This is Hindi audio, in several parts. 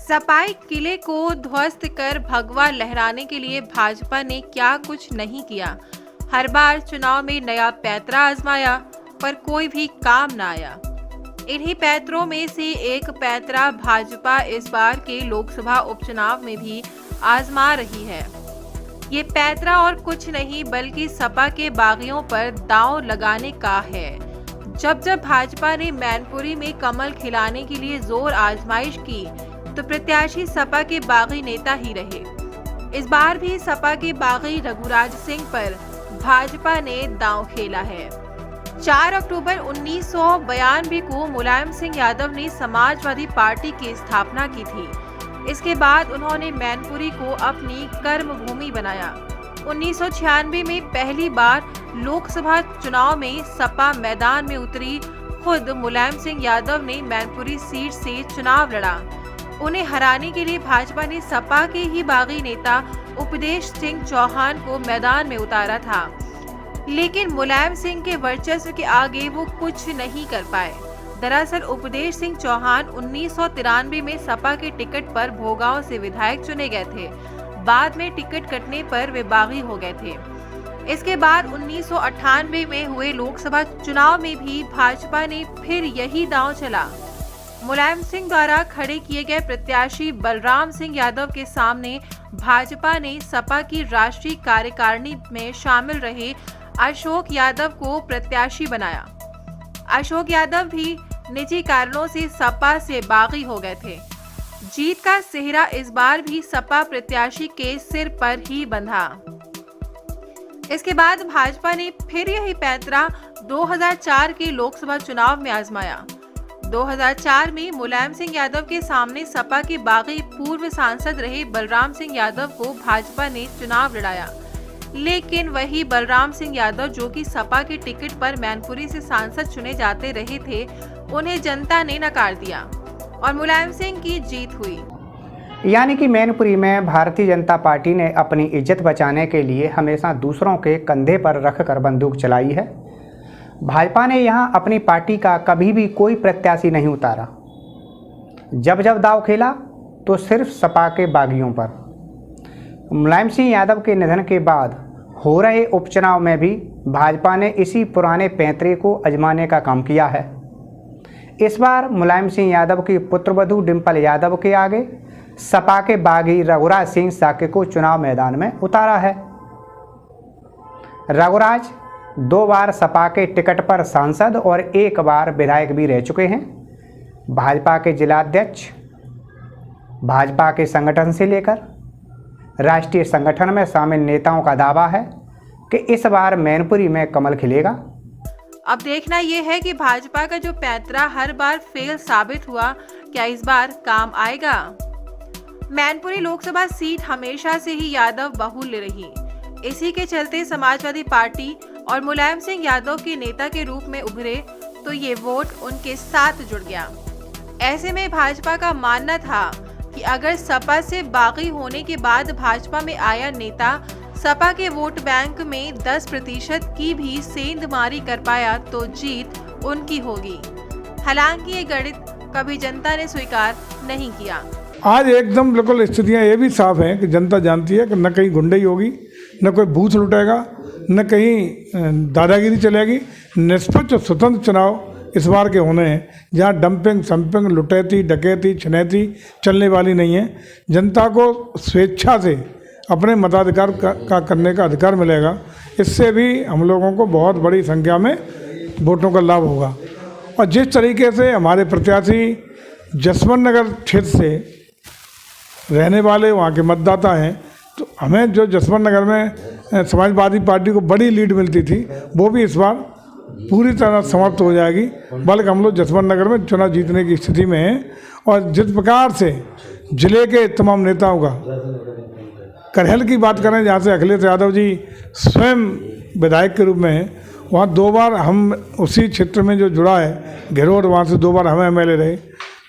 सपाई किले को ध्वस्त कर भगवा लहराने के लिए भाजपा ने क्या कुछ नहीं किया। हर बार चुनाव में नया पैंतरा आजमाया पर कोई भी काम न आया। इन्हीं पैंतरों में से एक पैंतरा भाजपा इस बार के लोकसभा उपचुनाव में भी आजमा रही है। ये पैंतरा और कुछ नहीं बल्कि सपा के बागियों पर दांव लगाने का है। जब भाजपा ने मैनपुरी में कमल खिलाने के लिए जोर आजमाइश की तो प्रत्याशी सपा के बागी नेता ही रहे। इस बार भी सपा के बागी रघुराज सिंह पर भाजपा ने दांव खेला है। 4 अक्टूबर 1992 को मुलायम सिंह यादव ने समाजवादी पार्टी की स्थापना की थी। इसके बाद उन्होंने मैनपुरी को अपनी कर्मभूमि बनाया। 1996 में पहली बार लोकसभा चुनाव में सपा मैदान में उतरी। खुद मुलायम सिंह यादव ने मैनपुरी सीट से चुनाव लड़ा। उन्हें हराने के लिए भाजपा ने सपा के ही बागी नेता उपदेश सिंह चौहान को मैदान में उतारा था, लेकिन मुलायम सिंह के वर्चस्व के आगे वो कुछ नहीं कर पाए। दरअसल उपदेश सिंह चौहान 1993 में सपा के टिकट पर भोगांव से विधायक चुने गए थे। बाद में टिकट कटने पर वे बागी हो गए थे। इसके बाद 1998 में हुए लोकसभा चुनाव में भी भाजपा ने फिर यही दांव चला। मुलायम सिंह द्वारा खड़े किए गए प्रत्याशी बलराम सिंह यादव के सामने भाजपा ने सपा की राष्ट्रीय कार्यकारिणी में शामिल रहे अशोक यादव को प्रत्याशी बनाया। अशोक यादव भी निजी कारणों से सपा से बागी हो गए थे। जीत का सेहरा इस बार भी सपा प्रत्याशी के सिर पर ही बंधा। इसके बाद भाजपा ने फिर यही पैंतरा 2004 के लोकसभा चुनाव में आजमाया। 2004 में मुलायम सिंह यादव के सामने सपा के बागी पूर्व सांसद रहे बलराम सिंह यादव को भाजपा ने चुनाव लड़ाया, लेकिन वही बलराम सिंह यादव जो कि सपा के टिकट पर मैनपुरी से सांसद चुने जाते रहे थे, उन्हें जनता ने नकार दिया और मुलायम सिंह की जीत हुई। यानी कि मैनपुरी में भारतीय जनता पार्टी ने अपनी इज्जत बचाने के लिए हमेशा दूसरों के कंधे पर रखकर बंदूक चलाई है। भाजपा ने यहां अपनी पार्टी का कभी भी कोई प्रत्याशी नहीं उतारा। जब दाव खेला तो सिर्फ सपा के बागियों पर। मुलायम सिंह यादव के निधन के बाद हो रहे उपचुनाव में भी भाजपा ने इसी पुराने पैंतरे को आजमाने का काम किया है। इस बार मुलायम सिंह यादव की पुत्रवधू डिंपल यादव के आगे सपा के बागी रघुराज सिंह साके को चुनाव मैदान में उतारा है। रघुराज 2 बार सपा के टिकट पर सांसद और 1 बार विधायक भी रह चुके हैं। भाजपा के जिलाध्यक्ष, भाजपा के संगठन से लेकर राष्ट्रीय संगठन में शामिल नेताओं का दावा है कि इस बार मैनपुरी में कमल खिलेगा। अब देखना यह है कि भाजपा का जो पैंतरा हर बार फेल साबित हुआ, क्या इस बार काम आएगा। मैनपुरी लोकसभा सीट हमेशा से ही यादव बहुल्य रही। इसी के चलते समाजवादी पार्टी और मुलायम सिंह यादव के नेता के रूप में उभरे तो ये वोट उनके साथ जुड़ गया। ऐसे में भाजपा का मानना था कि अगर सपा से बागी होने के बाद भाजपा में आया नेता सपा के वोट बैंक में 10% की भी सेंधमारी कर पाया तो जीत उनकी होगी। हालांकि ये गणित कभी जनता ने स्वीकार नहीं किया। आज एकदम बिल्कुल स्थितियाँ ये भी साफ हैं कि जनता जानती है कि न कहीं गुंडई होगी, न कोई बूथ लुटेगा, न कहीं दादागिरी चलेगी। निष्पक्ष और स्वतंत्र चुनाव इस बार के होने हैं, जहाँ डंपिंग, संपिंग, लुटैती, डकैती, छिनैती चलने वाली नहीं है। जनता को स्वेच्छा से अपने मताधिकार का करने का अधिकार मिलेगा। इससे भी हम लोगों को बहुत बड़ी संख्या में वोटों का लाभ होगा। और जिस तरीके से हमारे प्रत्याशी जसवंत नगर क्षेत्र से रहने वाले वहाँ के मतदाता हैं, तो हमें जो जसवंत नगर में समाजवादी पार्टी को बड़ी लीड मिलती थी, वो भी इस बार पूरी तरह समाप्त हो जाएगी। बल्कि हम लोग जसवंत नगर में चुनाव जीतने की स्थिति में हैं। और जिस प्रकार से जिले के तमाम नेताओं का, करहल की बात करें जहाँ से अखिलेश यादव जी स्वयं विधायक के रूप में हैं, वहाँ 2 बार हम उसी क्षेत्र में जो जुड़ा है घेरोर, वहाँ से 2 बार हम एमएलए रहे।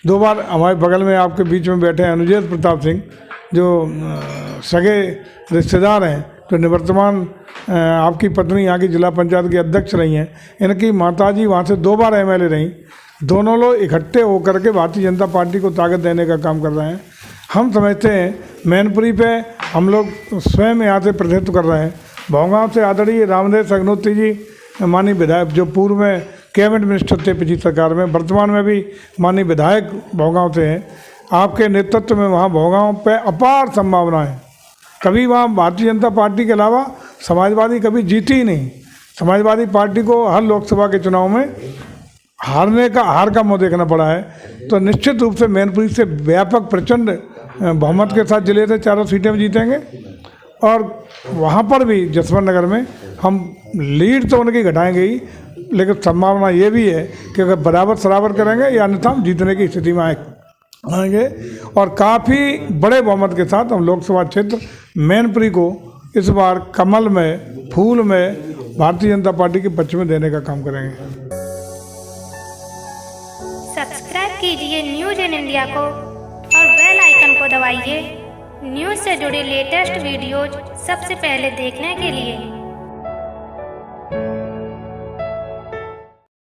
2 बार हमारे बगल में आपके बीच में बैठे हैं अनुजेत प्रताप सिंह, जो सगे रिश्तेदार हैं, जो निवर्तमान आपकी पत्नी यहाँ की जिला पंचायत की अध्यक्ष रही हैं। इनकी माताजी वहाँ से 2 बार एमएलए रहीं। दोनों लोग इकट्ठे होकर के भारतीय जनता पार्टी को ताकत देने का काम कर रहे हैं। हम समझते हैं मैनपुरी पे हम लोग स्वयं यहाँ से प्रतिनिधित्व कर रहे हैं। भौगांव से आदरणीय रामदेव अग्नोत्री जी माननीय विधायक, जो पूर्व में कैबिनेट मिनिस्टर थे पिछली सरकार में, वर्तमान में भी माननीय विधायक भौगांव से हैं। आपके नेतृत्व में वहाँ भौगांव पे अपार संभावना है। कभी वहाँ भारतीय जनता पार्टी के अलावा समाजवादी कभी जीती ही नहीं। समाजवादी पार्टी को हर लोकसभा के चुनाव में हार का मुँह देखना पड़ा है। तो निश्चित रूप से मैनपुरी से व्यापक प्रचंड बहुमत के साथ जिले से चारों सीटें में जीतेंगे। और वहाँ पर भी जसवंत नगर में हम लीड तो उनकी घटाएंगे ही, लेकिन संभावना ये भी है कि अगर बराबर करेंगे या अन्यथा हम जीतने की स्थिति में आएंगे। और काफ़ी बड़े बहुमत के साथ हम लोकसभा क्षेत्र मैनपुरी को इस बार कमल में, फूल में भारतीय जनता पार्टी के पक्ष में देने का काम करेंगे। सब्सक्राइब कीजिए न्यूज़ इन इंडिया को और बेल आइकन को दबाइए न्यूज़ से जुड़े लेटेस्ट वीडियोज सबसे पहले देखने के लिए।